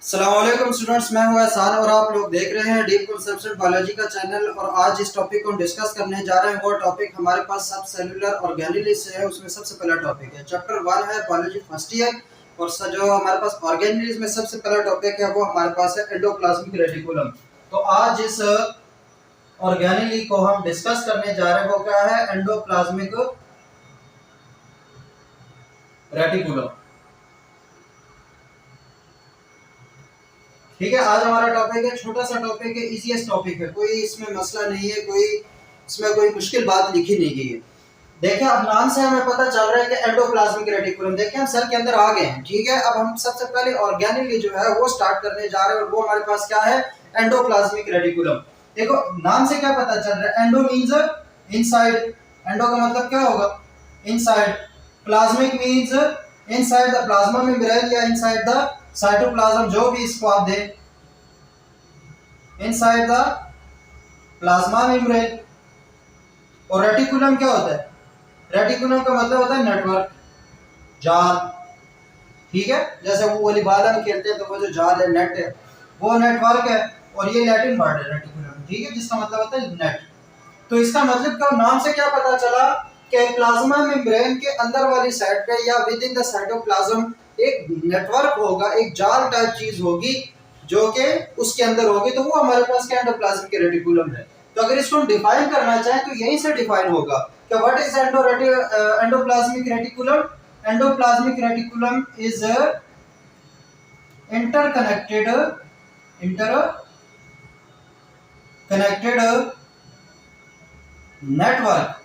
अस्सलामुअलैकुम स्टूडेंट्स, मैं हूं एहसान और आप लोग देख रहे हैं डीप कंसेप्शन बायोलॉजी का चैनल। और आज जिस टॉपिक को हम डिस्कस करने जा रहे हैं वो टॉपिक हमारे पास सब सेलुलर ऑर्गेनेलिस है। उसमें सबसे पहला टॉपिक है चैप्टर 1 है बायोलॉजी फर्स्ट ईयर। और जो हमारे पास ऑर्गेनेलिस में सबसे पहला टॉपिक है वो हमारे पास है एंडोप्लाज्मिक रेटिकुलम। तो आज जिस ऑर्गेनेली को हम डिस्कस करने जा रहे हैं वो क्या है? Endoplasmic reticulum. ठीक है, आज हमारा टॉपिक है, छोटा सा टॉपिक है, इजीएस्ट टॉपिक है, कोई इसमें मसला नहीं है, कोई इसमें कोई मुश्किल बात लिखी नहीं गई है। देखिए, अब नाम से हमें पता चल रहा है कि एंडोप्लाज्मिक रेटिकुलम। देखिए, हम सेल के अंदर आ गए हैं। ठीक है, अब हम सबसे पहले ऑर्गेनेली जो है वो स्टार्ट करने जा रहे हैं और वो हमारे पास क्या है? Endoplasmic reticulum. देखो, नाम से क्या पता चल रहा है? Endo means inside. एंडो का मतलब क्या होगा? Inside. Plasmic means inside the plasma membrane या इनसाइड द साइटोप्लाज्म, जो भी इसको आप दें, इनसाइड द प्लाज्मा मेम्ब्रेन। और रेटिकुलम क्या होता है? रेटिकुलम का मतलब होता है नेटवर्क, जाल। ठीक है, जैसे वो वॉलीबॉल हम खेलते हैं तो वो जो जाल है, नेट है, वो नेटवर्क है। और ये लैटिन वर्ड है रेटिकुलम, ठीक है, जिसका मतलब होता है नेट। तो इसका मतलब क्या, नाम से क्या पता चला कि प्लाज्मा मेम्ब्रेन के अंदर वाली साइड पे या विद इन द साइटोप्लाज्म एक नेटवर्क होगा, एक जाल टाइप चीज होगी जो कि उसके अंदर होगी। तो वो हमारे पास क्या एंडोप्लाज्मिक रेटिकुलम है। तो अगर इसको हम डिफाइन करना चाहें तो यहीं से डिफाइन होगा कि what is endoplasmic reticulum. Endoplasmic reticulum is interconnected network,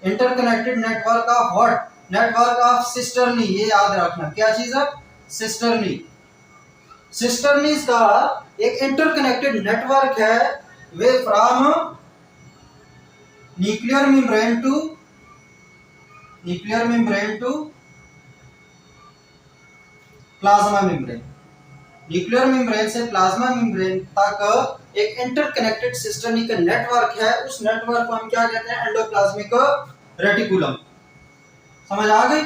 interconnected network of what? Network of cisternae. ये याद रखना, क्या चीज है? सिस्टर्नी। सिस्टर्नीज का एक इंटरकनेक्टेड नेटवर्क है way from nuclear membrane to plasma membrane. Nuclear membrane से प्लाज्मा मेम्ब्रेन तक एक इंटरकनेक्टेड सिस्टर्नी का नेटवर्क है। उस नेटवर्क को हम क्या कहते हैं? Endoplasmic reticulum. समझ आ गई?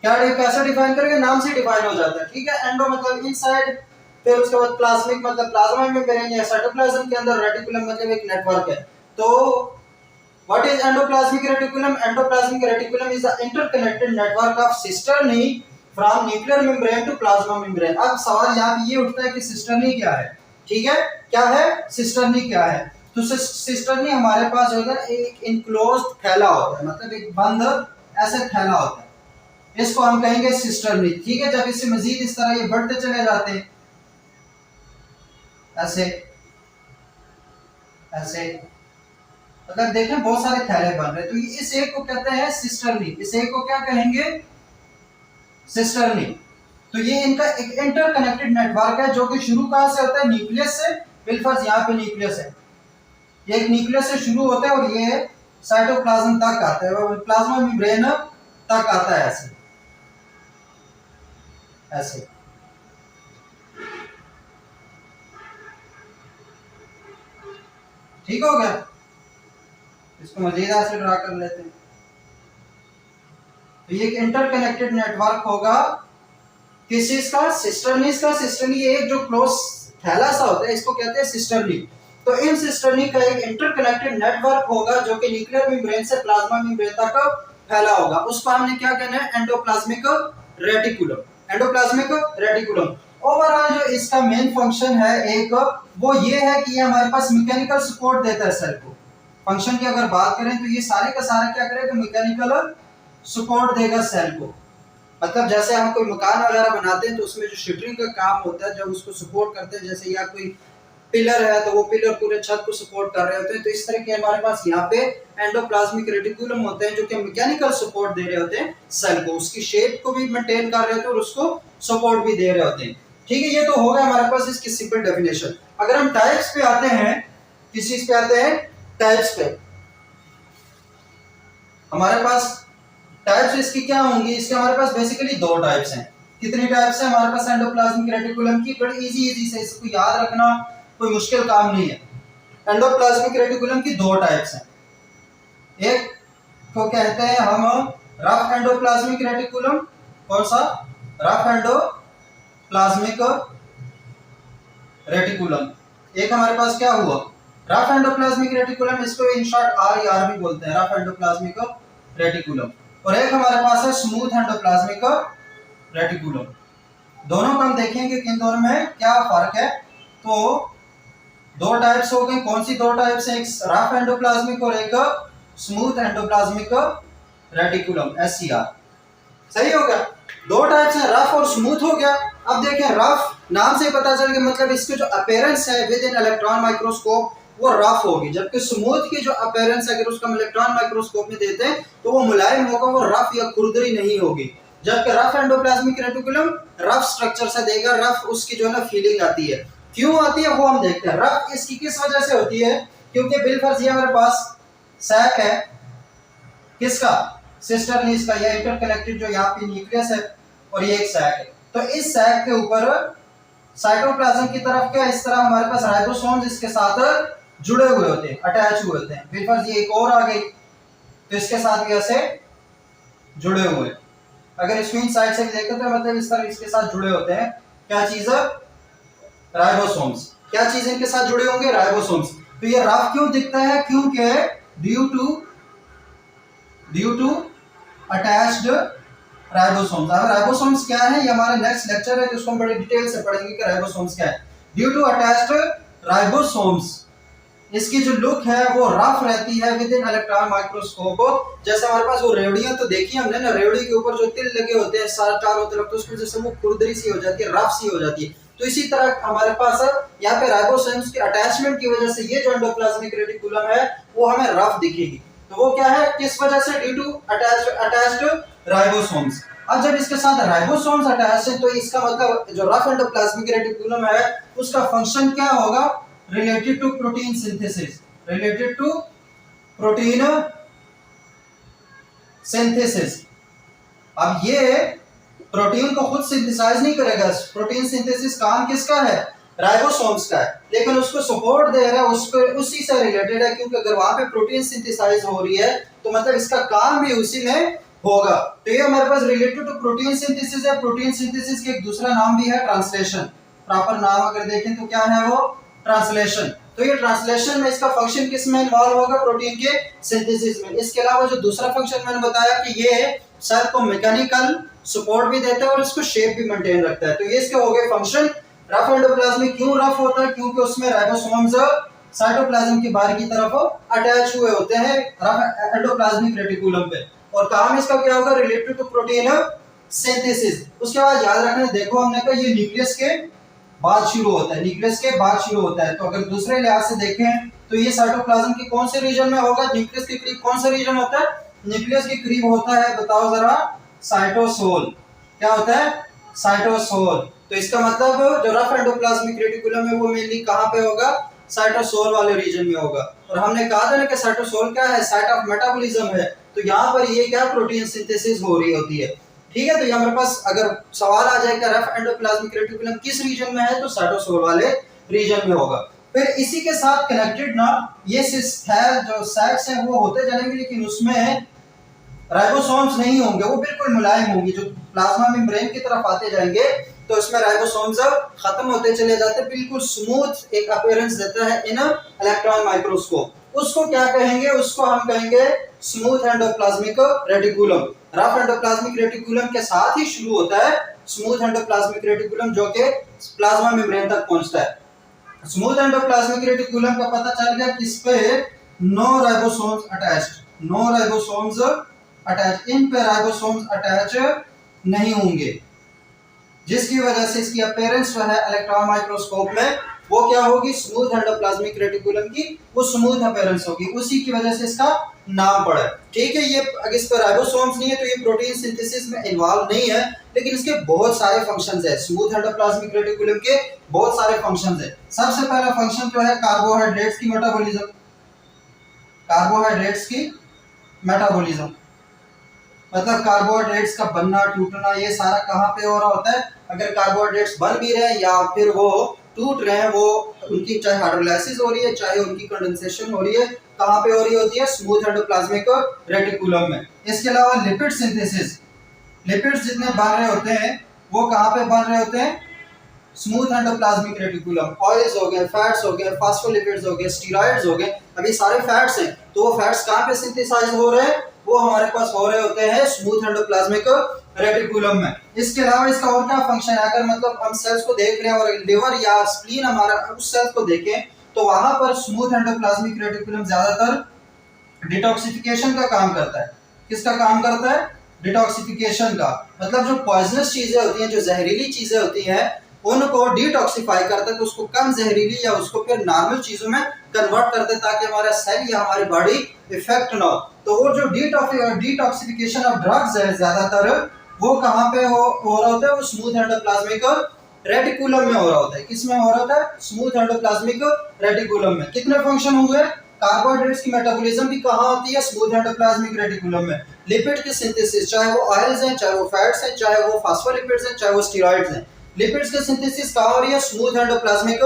क्या कैसे डिफाइन करेंगे? नाम से डिफाइन हो जाता है। ठीक है, एंडो मतलब इनसाइड, फिर उसके बाद प्लाज्मिक मतलब प्लाज्मा मेम्ब्रेन या साइटोप्लाज्म के अंदर, रेटिकुलम मतलब एक नेटवर्क है। तो what is endoplasmic reticulum? Endoplasmic reticulum is the interconnected network of cisternae from nuclear membrane to plasma membrane. अब सवाल यहाँ पे ये उठता है कि सिस्टर्नी क्या है? ठीक है, क्या है सिस्टर्नी? क्या है? तो सिस्टर्नी हमारे पास जो है एक इनक्लोज्ड थैला होता है, मतलब एक बंद ऐसे थैला होता है, इसको हम कहेंगे सिस्टर्नी। ठीक है, जब इससे मजीद इस तरह ये बढ़ते चले जाते हैं ऐसे ऐसे, अगर देखें बहुत सारे थैले बन रहे हैं, तो इस एक को कहते हैं सिस्टर्नी। इस एक को क्या कहेंगे? सिस्टर्नी। तो ये इनका एक इंटरकनेक्टेड नेटवर्क है जो कि शुरू कहां से होता है? न्यूक्लियस से। बिलफर्ज यहाँ पे न्यूक्लियस है, ये एक न्यूक्लियस से शुरू होता है और ये साइटोप्लाज्म तक आता है और प्लाज्मा मेम्ब्रेन तक आता है ऐसे ऐसे। ठीक हो गया? इसको मजीद ऐसे ड्रा कर लेते हैं। तो ये एक इंटरकनेक्टेड नेटवर्क होगा किस चीज का? सिस्टर्नीज का। सिस्टर्नी एक जो क्लोज थैला सा होता है, इसको कहते हैं सिस्टर्नी। तो इन सिस्टर्नी का एक इंटरकनेक्टेड नेटवर्क होगा जो कि न्यूक्लियर मेम्ब्रेन से प्लाज्मा मेम्ब्रेन तक फैला होगा। उसको हमने क्या कहना है? Endoplasmic reticulum. Endoplasmic reticulum. Overall जो इसका मेन फंक्शन है एक, वो ये है कि ये हमारे पास मैकेनिकल सपोर्ट देता है सेल को। फंक्शन की अगर बात करें तो ये सारे का सारा क्या करेगा? मैकेनिकल सपोर्ट देगा सेल को। मतलब जैसे हम कोई मकान वगैरह बनाते हैं तो उसमें जो शटरिंग का काम होता है, जब उसको सपोर्ट करते हैं, जैसे या कोई पिलर है तो वो पिलर पूरे छत को सपोर्ट कर रहे होते हैं, तो इस तरह के हमारे पास यहाँ पे एंडोप्लाज्मिक रेटिकुलम होते हैं जो कि मैकेनिकल सपोर्ट दे रहे होते हैं सेल को, उसकी शेप को भी मेंटेन कर रहे होते हैं और उसको सपोर्ट भी दे रहे होते हैं। ठीक है, ये तो होगा हमारे पास इसकी सिंपल डेफिनेशन। अगर हम टाइप्स पे आते हैं, किस चीज पे आते हैं? टाइप्स पे। हमारे पास टाइप्स इसकी क्या होंगी? इसके हमारे पास बेसिकली दो टाइप्स हैं। कितनी टाइप्स हैं हमारे पास एंडोप्लाज्मिक रेटिकुलम की? बड़ी इजी से इसको याद रखना, कोई मुश्किल काम नहीं है। एंडोप्लाज्मिक रेटिकुलम की दो टाइप्स हैं। एक को कहते हैं हम रफ एंडोप्लाज्मिक रेटिकुलम। कौन सा? Rough endo plasmic reticulum. एक हमारे पास क्या हुआ, रफ एंडोप्लाज्मिक रेटिकुलम, इसको इन शॉर्ट आर भी बोलते हैं, रफ एंडोप्लाज्मिक रेटिकुलम। और एक हमारे पास है स्मूथ एंडोप्लाज्मिक रेटिकुलम। दोनों को हम देखेंगे कि इन दोनों में क्या फर्क है। तो दो टाइप्स हो गए, कौन सी दो टाइप्स है, एक रफ एंडोप्लाज्मिक और एक स्मूथ एंडोप्लाज्मिक रेटिकुलम, SCR। सही हो गया, दो टाइप्स है, रफ और स्मूथ हो गया। अब देखें, रफ नाम से पता चल गया, मतलब इसके जो अपीयरेंस है विद इन इलेक्ट्रॉन माइक्रोस्कोप वो रफ होगी, जबकि स्मूथ की जो अपीयरेंस अगर उसको हम इलेक्ट्रॉन माइक्रोस्कोप में देते हैं तो वो मुलायम होगा, वो रफ या खुरदरी नहीं होगी। जबकि rough endoplasmic reticulum rough structure से देगा, रफ उसकी जो है ना फीलिंग आती है। क्यों आती है वो हम देखते हैं। रफ इसकी किस वजह से होती है, क्योंकि बिलफर्ज ये हमारे पास सैक है, किसका, सिस्टर्निस का, या इंटरकनेक्टेड जो यहाँ पे न्यूक्लियस है और ये एक सैक है। तो इस सैक के ऊपर साइटोप्लाज्म की तरफ क्या, इस तरह हमारे पास राइबोसोम्स इसके साथ जुड़े हुए होते हैं, अटैच हुए होते हैं। बिलफर्ज ये एक और आ गई तो इसके साथ भी ऐसे जुड़े हुए, अगर स्क्रीन साइड से भी देखें तो मतलब इस तरह इसके साथ जुड़े होते हैं। क्या चीज है, राइबोसोम्स। क्या चीज इनके साथ जुड़े होंगे, राइबोसोम्स। तो ये रफ क्यों दिखता है, क्योंकि ड्यू टू अटैच्ड राइबोसोम्स। अब राइबोसोम्स क्या है, ये हमारा नेक्स्ट लेक्चर है जिसको हम बड़ी डिटेल से पढ़ेंगे कि राइबोसोम्स क्या है। ड्यू टू अटैच्ड राइबोसोम्स, इसकी जो लुक है वो रफ रहती है विद इन इलेक्ट्रॉन माइक्रोस्कोप। जैसे हमारे पास वो रेवड़ियां तो देखी हमने ना, रेवड़ी के ऊपर जो तिल लगे होते हैं चारों तरफ, तो उसकी वजह से वो खुरदरी सी हो जाती है, रफ सी हो जाती है। तो इसी तरह हमारे पास यहाँ पे राइबोसोम्स के अटैचमेंट की वजह से ये जो एंडोप्लाज्मिक रेटिकुलम है वो हमें रफ दिखेगी। तो वो क्या है, किस वजह से, ड्यू टू अटैच्ड राइबोसोम्स। अब जब इसके साथ राइबोसोम्स अटैच है तो इसका मतलब जो रफ एंडोप्लाज्मिक रेटिकुलम है उसका फंक्शन क्या होगा, related to protein synthesis, related to protein synthesis. अब ये प्रोटीन को खुद सिंथेसाइज नहीं करेगा, प्रोटीन सिंथेसिस काम किसका है, राइबोसोम्स का है, लेकिन उसको सपोर्ट दे रहा है, उसको उसी से रिलेटेड है, क्योंकि अगर वहां पे प्रोटीन सिंथेसाइज हो रही है तो मतलब इसका काम भी उसी में होगा। तो ये हमारे पास रिलेटेड टू प्रोटीन सिंथेसिस है। प्रोटीन सिंथेसिस के एक दूसरा नाम भी है ट्रांसलेशन, प्रॉपर नाम अगर देखें तो क्या है वो, ट्रांसलेशन। तो ये ट्रांसलेशन में इसका फंक्शन किस में इन्वॉल्व होगा, प्रोटीन के सिंथेसिस में। इसके अलावा जो दूसरा फंक्शन मैंने बताया कि ये सेल को मैकेनिकल सपोर्ट भी देता है और इसको शेप भी मेंटेन रखता है। तो ये इसके हो गए फंक्शन। रफ एंडोप्लाज्मिक क्यों रफ होता है, क्योंकि उसमें राइबोसोम्स साइटोप्लाज्म की बाहर की तरफ अटैच हुए होते हैं रफ एंडोप्लाज्मिक रेटिकुलम पे, और काम इसका क्या होगा, रिलेटेड टू प्रोटीन सिंथेसिस। उसके बाद याद रखना, देखो हमने कहा ये न्यूक्लियस के बाद शुरू होता है, न्यूक्लियस के बाद शुरू होता है। तो अगर दूसरे लिहाज से देखें तो ये साइटोप्लाज्म के कौन से रीजन में होगा, न्यूक्लियस के करीब कौन सा रीजन होता है, न्यूक्लियस के करीब होता है, बताओ जरा, साइटोसोल। क्या होता है, साइटोसोल। तो इसका मतलब जो रफ एंडोप्लाज्मिक रेटिकुलम है वो मेनली कहां पे होगा, साइटोसोल वाले रीजन में होगा। और हमने कहा था ना कि साइटोसोल क्या है, साइट ऑफ मेटाबॉलिज्म है। तो यहाँ पर ये क्या, प्रोटीन सिंथेसिस हो रही होती है। ठीक है, तो ये हमारे पास अगर सवाल आ जाए कि रफ एंडोप्लाज्मिक रेटिकुलम किस रीजन में है, तो साइटोसोल वाले रीजन में होगा। फिर इसी के साथ कनेक्टेड ना ये है जो सैक्स हैं वो होते जाएंगे, लेकिन उसमें राइबोसोम्स नहीं होंगे, वो बिल्कुल मुलायम होंगी। जो प्लाज्मा मेम्ब्रेन की तरफ आते जाएंगे तो इसमें राइबोसोम्स खत्म होते चले जाते, बिल्कुल स्मूथ एक अपीयरेंस देता है इन इलेक्ट्रॉन माइक्रोस्कोप। उसको क्या कहेंगे, उसको हम कहेंगे smooth endoplasmic reticulum. Rough endoplasmic reticulum के साथ ही शुरू होता है स्मूथ एंडोप्लाज्मिक रेटिकुलम, जो कि प्लाज्मा मेम्ब्रेन तक पहुंचता है। स्मूथ एंडोप्लाज्मिक रेटिकुलम का पता चल गया किस पे, no ribosomes attached, no ribosomes attach, इन पे राइबोसोम्स अटैच नहीं होंगे, जिसकी वजह से इसकी अपीयरेंस जो है इलेक्ट्रॉन माइक्रोस्कोप में वो क्या होगी, स्मूथ एंडोप्लाज्मिक रेटिकुलम की वो स्मूथ अपीयरेंस होगी, उसी की वजह से इसका नाम पड़ा है। ठीक है, ये अगर इस पर राइबोसोम्स नहीं है तो ये प्रोटीन सिंथेसिस में इन्वॉल्व नहीं है, लेकिन इसके बहुत सारे फंक्शंस है। स्मूथ एंडोप्लाज्मिक रेटिकुलम के बहुत सारे फंक्शंस है। सबसे पहला फंक्शन जो है कार्बोहाइड्रेट्स की मेटाबॉलिज्म, कार्बोहाइड्रेट्स की मेटाबॉलिज्म, मतलब कार्बोहाइड्रेट्स का बनना टूटना ये सारा कहाँ पे हो रहा होता है, अगर कार्बोहाइड्रेट्स बन भी रहे हैं या फिर वो टूट रहे हैं, वो उनकी चाहे हाइड्रोलाइसिस हो रही है चाहे उनकी कंडेंसेशन हो रही है, कहाँ पे हो रही होती है, स्मूथ एंडोप्लाज्मिक रेटिकुलम में। इसके अलावा लिपिड सिंथेसिस, लिपिड्स जितने बन रहे होते हैं वो कहाँ पे बन रहे होते हैं, स्मूथ एंडोप्लाज्मिक रेटिकुलम, ऑयल्स हो गए, फैट्स हो गए, फास्फोलिपिड्स हो गए, स्टेरॉइड्स हो गए, अभी सारे फैट्स हैं, तो वो फैट्स कहाँ पे सिंथेसाइज हो रहे हैं, वो हमारे पास हो रहे होते हैं स्मूथ एंडोप्लाज्मिक रेटिकुलम में। इसके अलावा इसका और क्या फंक्शन है, अगर मतलब हम सेल्स को देख रहे हैं और लिवर या स्प्लीन हमारा उस सेल्स को देखें, तो वहां पर स्मूथ एंडोप्लाज्मिक रेटिकुलम ज्यादातर डिटॉक्सिफिकेशन का काम करता है। किसका काम करता है, डिटॉक्सिफिकेशन का, मतलब जो पॉइजनस चीजें होती हैं, जो जहरीली चीजें होती हैं, उनको डिटॉक्सिफाई करता है, तो उसको कम जहरीली या उसको फिर नॉर्मल चीजों में कन्वर्ट करते हैं ताकि हमारा सेल या हमारी बॉडी इफेक्ट ना हो। तो वो जो डिटॉक्सिफिकेशन ऑफ ड्रग्स है ज्यादातर वो कहाँ पे हो रहा होता है, वो स्मूथ एंडोप्लाज्मिक रेटिकुलम में हो रहा होता है। किसमें हो रहा होता है, स्मूथ एंडोप्लाज्मिक रेटिकुलम में। कितने फंक्शन हुए, कार्बोहाइड्रेट्स की मेटाबॉलिज्म भी कहाँ होती है, स्मूथ एंडोप्लाज्मिक रेटिकुलम में। लिपिड की सिंथेसिस, चाहे वो ऑयल्स हैं, चाहे वो फैट्स हैं, चाहे वो फास्फोलिपिड्स हैं, चाहे वो स्टेरॉइड्स हैं, लिपिड्स की सिंथेसिस कहाँ हो रही है, स्मूथ एंडोप्लाज्मिक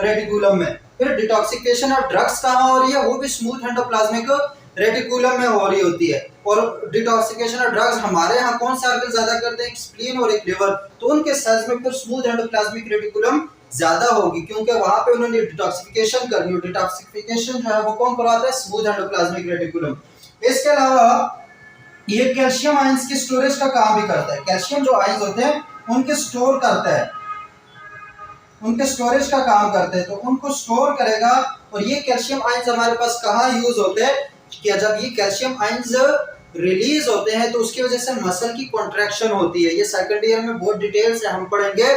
रेटिकुलम में। फिर डिटॉक्सिफिकेशन ऑफ ड्रग्स कहाँ हो रही है, वो भी स्मूथ एंडोप्लाज्मिक रेटिकुलम में हो रही होती है। और डिटॉक्सिफिकेशन ऑफ ड्रग्स हमारे यहाँ कौन सा आर्गन ज्यादा करते हैं, एक स्प्लीन और एक लिवर, तो उनके सेल्स में फिर स्मूथ एंडोप्लाज्मिक रेटिकुलम ज्यादा होगी, क्योंकि वहां पे उन्होंने डिटॉक्सिफिकेशन करनी है। डिटॉक्सिफिकेशन जो है वो कौन कराता है, स्मूथ एंडोप्लाज्मिक रेटिकुलम। इसके अलावा ये कैल्शियम आयंस की स्टोरेज का काम भी करता है। कैल्शियम जो आयंस होते हैं उनके स्टोर करता है, उनके स्टोरेज का काम करते हैं, तो उनको स्टोर करेगा। और ये कैल्शियम आयंस हमारे पास कहाँ यूज होते हैं, कि जब ये कैल्शियम आयंस रिलीज होते हैं तो उसकी वजह से मसल की कॉन्ट्रैक्शन होती है। ये सेकंड ईयर में बहुत डिटेल से हम पढ़ेंगे,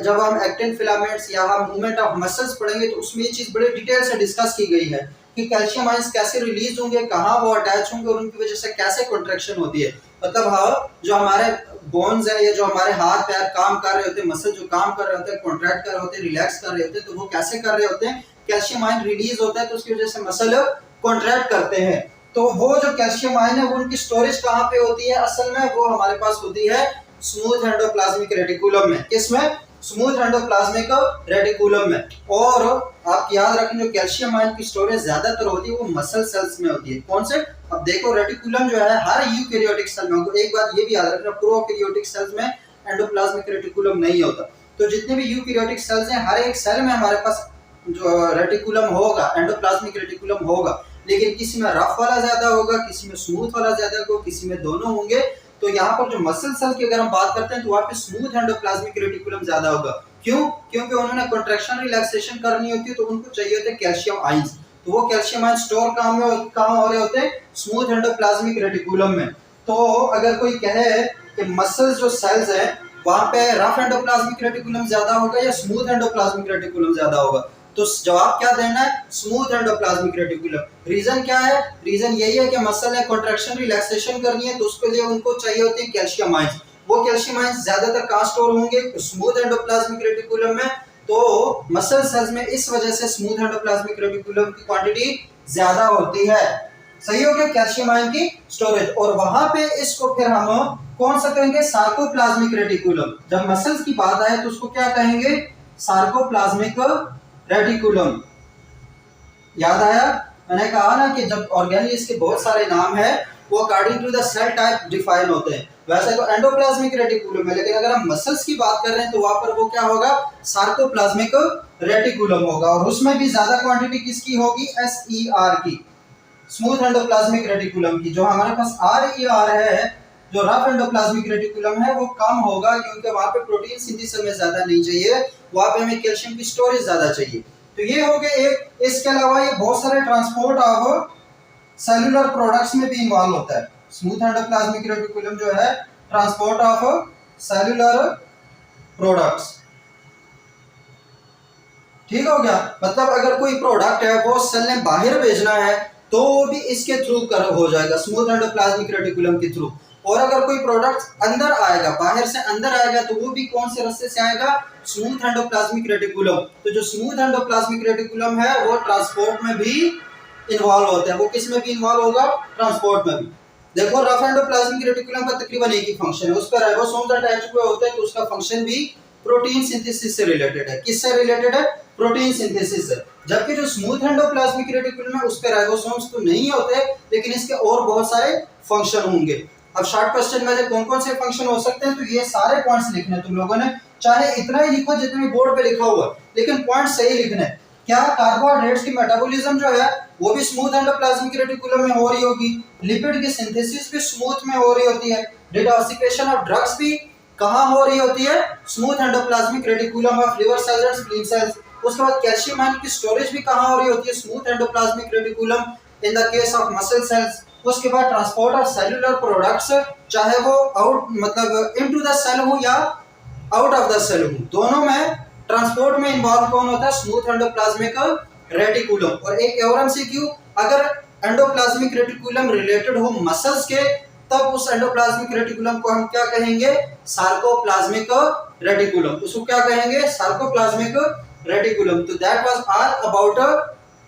जब हम एक्टिन फिलामेंट्स या हम मूवमेंट ऑफ मसल्स पढ़ेंगे तो उसमें ये चीज बड़े डिटेल से डिस्कस की गई है कि कैल्शियम आयंस कैसे रिलीज होंगे, कहाँ वो अटैच होंगे और उनकी वजह से कैसे कॉन्ट्रैक्शन होती है। मतलब हाँ, जो हमारे बोन्स है या जो हमारे हाथ पैर काम कर रहे होते हैं, मसल जो काम कर रहे होते हैं, कॉन्ट्रैक्ट कर रहे होते हैं, रिलैक्स कर रहे होते हैं, तो वो कैसे कर रहे होते हैं, कैल्शियम आयन रिलीज होता है तो उसकी वजह से मसल कॉन्ट्रैक्ट करते हैं। तो वो जो कैल्शियम आयन है वो उनकी स्टोरेज कहाँ पे होती है, असल में वो हमारे पास होती है स्मूथ एंडोप्लाज्मिक रेटिकुलम में। किसमें, स्मूथ एंडोप्लाज्मिक रेटिकुलम में। और आप याद रखें जो कैल्शियम आयन की स्टोरेज ज्यादातर होती है वो मसल सेल्स में होती है। कौन से, अब देखो रेटिकुलम जो है हर यूकैरियोटिक सेल में होगा। एक बात ये भी याद रखना, प्रोकैरियोटिक सेल्स में एंडोप्लाज्मिक रेटिकुलम नहीं होता। तो जितने भी यूकैरियोटिक सेल्स हैं हर एक सेल में हमारे पास जो रेटिकुलम होगा, एंडोप्लाज्मिक रेटिकुलम होगा, लेकिन किसी में रफ वाला ज्यादा होगा, किसी में स्मूथ वाला ज्यादा होगा, किसी में दोनों होंगे। तो यहाँ पर जो मसल सेल की अगर हम बात करते हैं तो वहाँ पे स्मूथ एंडोप्लाज्मिक रेटिकुलम ज्यादा होगा। क्यों, क्योंकि उन्होंने कॉन्ट्रैक्शन रिलैक्सेशन करनी होती है तो उनको चाहिए होते हैं कैल्शियम आयंस। तो वो कैल्शियम आयंस स्टोर कहाँ हो रहे होते हैं, स्मूथ एंडोप्लाज्मिक रेटिकुलम में। तो अगर कोई कहे कि मसल्स जो सेल्स हैं वहाँ पे रफ एंडोप्लाज्मिक रेटिकुलम ज्यादा होगा या स्मूथ एंडोप्लाज्मिक रेटिकुलम ज्यादा होगा, तो जवाब क्या देना है, स्मूथ एंडोप्लाज्मिक रेटिकुलम। रीजन क्या है, रीजन यही है कि मसल ने कॉन्ट्रैक्शन रिलैक्सेशन करनी है तो उसके लिए उनको चाहिए होते हैं कैल्शियम आयंस। वो कैल्शियम आयंस ज्यादातर कहाँ स्टोर होंगे, स्मूथ एंडोप्लाज्मिक रेटिकुलम में। तो मसल सेल्स में इस वजह से स्मूथ एंडोप्लाज्मिक रेटिकुलम की क्वांटिटी ज्यादा होती है। सही हो गया, कैल्शियम आयन की स्टोरेज। और वहां पे इसको फिर हम कौन सा कहेंगे, सार्कोप्लाज्मिक रेटिकुलम। जब मसल्स की बात आए तो उसको क्या कहेंगे, सार्कोप्लाज्मिक रेटिकुलम। याद आया, मैंने कहा ना कि जब ऑर्गेनेल्स के बहुत सारे नाम है वो according to the cell type define होते हैं। वैसे तो एंडोप्लाज्मिक रेटिकुलम है, लेकिन अगर हम मसल्स की बात कर रहे हैं तो वहां पर वो क्या होगा, सार्कोप्लाज्मिक रेटिकुलम होगा। और उसमें भी ज्यादा क्वांटिटी किसकी होगी, SER की, स्मूथ एंडोप्लाज्मिक रेटिकुलम की। जो हमारे पास RER है, जो रफ एंडोप्लाज्मिक रेटिकुलम है, वो कम होगा क्योंकि वहां पे प्रोटीन सिंथेसिस हमें ज्यादा नहीं चाहिए, वहां पे हमें कैल्शियम की स्टोरेज ज्यादा चाहिए। तो ये हो गए एक। इसके अलावा ये बहुत सारे ट्रांसपोर्ट ऑफ सेलुलर प्रोडक्ट्स में भी इन्वॉल्व होता है। स्मूथ एंडोप्लाज्मिक रेटिकुलम जो है ट्रांसपोर्ट ऑफ सेलुलर प्रोडक्ट्स, ठीक हो गया। मतलब अगर कोई प्रोडक्ट है वो सेल ने बाहर भेजना है तो भी इसके थ्रू हो जाएगा, स्मूथ एंडोप्लाज्मिक रेटिकुलम के थ्रू। और अगर कोई प्रोडक्ट अंदर आएगा, बाहर से अंदर आएगा, तो वो भी कौन से रास्ते से आएगा, स्मूथ एंडोप्लाज्मिक रेटिकुलम। तो जो स्मूथ एंडोप्लाज्मिक रेटिकुलम है वो ट्रांसपोर्ट में भी इन्वॉल्व होता है। वो किस में भी इन्वॉल्व होगा, ट्रांसपोर्ट में भी। देखो रफ एंडोप्लाज्मिक रेटिकुलम का तकरीबन एक ही फंक्शन है, उस पर राइबोसोम्स अटैच हुए होते हैं, तो उसका फंक्शन भी प्रोटीन सिंथेसिस से रिलेटेड है। किससे रिलेटेड है, प्रोटीन सिंथेसिस से। जबकि जो स्मूथ एंडोप्लाज्मिक रेटिकुलम है उस पे राइबोसोम्स तो नहीं होते, लेकिन इसके और बहुत सारे फंक्शन होंगे। अब शॉर्ट क्वेश्चन में कौन कौन से फंक्शन हो सकते हैं, तो ये सारे पॉइंट्स लिखने तुम लोगों ने। चाहे इतना ही लिखो जितने बोर्ड पे लिखा हुआ, लेकिन पॉइंट सही लिखना है। क्या कार्बोहाइड्रेट्स की मेटाबॉलिज्म जो है वो भी स्मूथ एंडोप्लाज्मिक रेटिकुलम में हो रही होगी, लिपिड की सिंथेसिस भी स्मूथ में हो रही होती है, डिटॉक्सिफिकेशन ऑफ ड्रग्स भी कहाँ हो रही होती है, smooth endoplasmic reticulum of liver cells and spleen cells. उसके बाद कैल्शियम आयन की स्टोरेज भी कहाँ हो रही होती है, smooth endoplasmic reticulum in the case of muscle cells. उसके बाद ट्रांसपोर्ट ऑफ सेलुलर प्रोडक्ट्स, चाहे वो आउट मतलब इनटू द सेल हो या आउट ऑफ द सेल हो, दोनों में ट्रांसपोर्ट में इन्वॉल्व कौन होता है, स्मूथ एंडोप्लाज्मिक रेटिकुलम। और एक और एमसीक्यू, अगर एंडोप्लाज्मिक रेटिकुलम रिलेटेड हो मसल्स के, तब उस एंडोप्लाज्मिक रेटिकुलम को हम क्या कहेंगे, सार्कोप्लाज्मिक रेटिकुलम। उसको क्या कहेंगे, सार्कोप्लाज्मिक रेटिकुलम। तो that was all about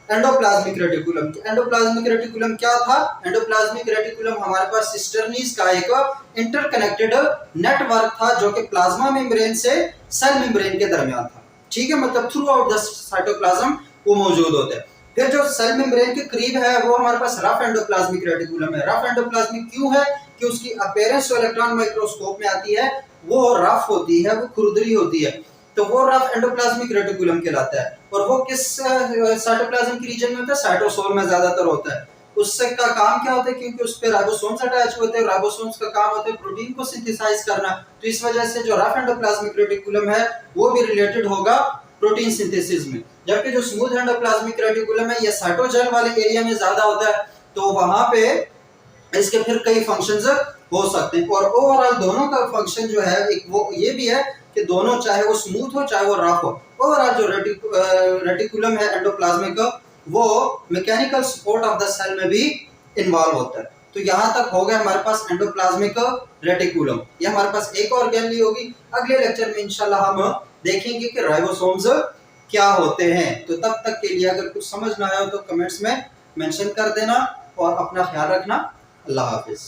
endoplasmic reticulum. Endoplasmic reticulum क्या था, एंडोप्लाज्मिक रेटिकुलम हमारे पास सिस्टर्नीज का एक इंटरकनेक्टेड नेटवर्क था जो कि प्लाज्मा मेम्ब्रेन से सेल मेम्ब्रेन के दरमियान था। ठीक है, मतलब थ्रू आउट द साइटोप्लाज्म वो मौजूद होते हैं। फिर जो सेल मेम्ब्रेन के करीब है वो हमारे पास रफ एंडोप्लाज्मिक रेटिकुलम है। रफ एंडोप्लाज्मिक क्यों है, कि उसकी अपीयरेंस जो इलेक्ट्रॉन माइक्रोस्कोप में आती है वो रफ होती है, वो खुरदरी होती है, तो वो रफ एंडोप्लाज्मिक रेटिकुलम कहलाता है। और वो किस साइटोप्लाज्म के रीजन में होता है, साइटोसोल में ज्यादातर होता है। उससे का काम क्या होता है, क्योंकि उस पे राइबोसोम्स अटैच होते हैं, राइबोसोम्स का काम होता है प्रोटीन को सिंथेसाइज करना। तो इस वजह से जो रफ एंडोप्लाज्मिक रेटिकुलम है वो भी रिलेटेड होगा प्रोटीन सिंथेसिस में। जबकि जो स्मूथ एंडोप्लाज्मिक रेटिकुलम है ये साइटोजेल वाले एरिया में ज्यादा होता है, तो वहां पे इसके फिर कई फंक्शंस हो सकते हैं। और ओवरऑल दोनों का फंक्शन जो है एक वो ये भी है कि दोनों चाहे वो स्मूथ हो चाहे वो रफ हो, ओवरऑल जो रेटिकुलम है एंडोप्लाज्मिक वो mechanical support of the cell में भी इन्वॉल्व होता है। तो यहाँ तक हो गया हमारे पास एंडोप्लाज्मिक रेटिकुलम। ये हमारे पास एक और गैलरी होगी, अगले लेक्चर में इंशाल्लाह हम देखेंगे कि राइबोसोम्स क्या होते हैं। तो तब तक के लिए अगर कुछ समझ ना आया हो तो कमेंट्स में मेंशन कर देना और अपना ख्याल रखना। अल्लाह हाफिज।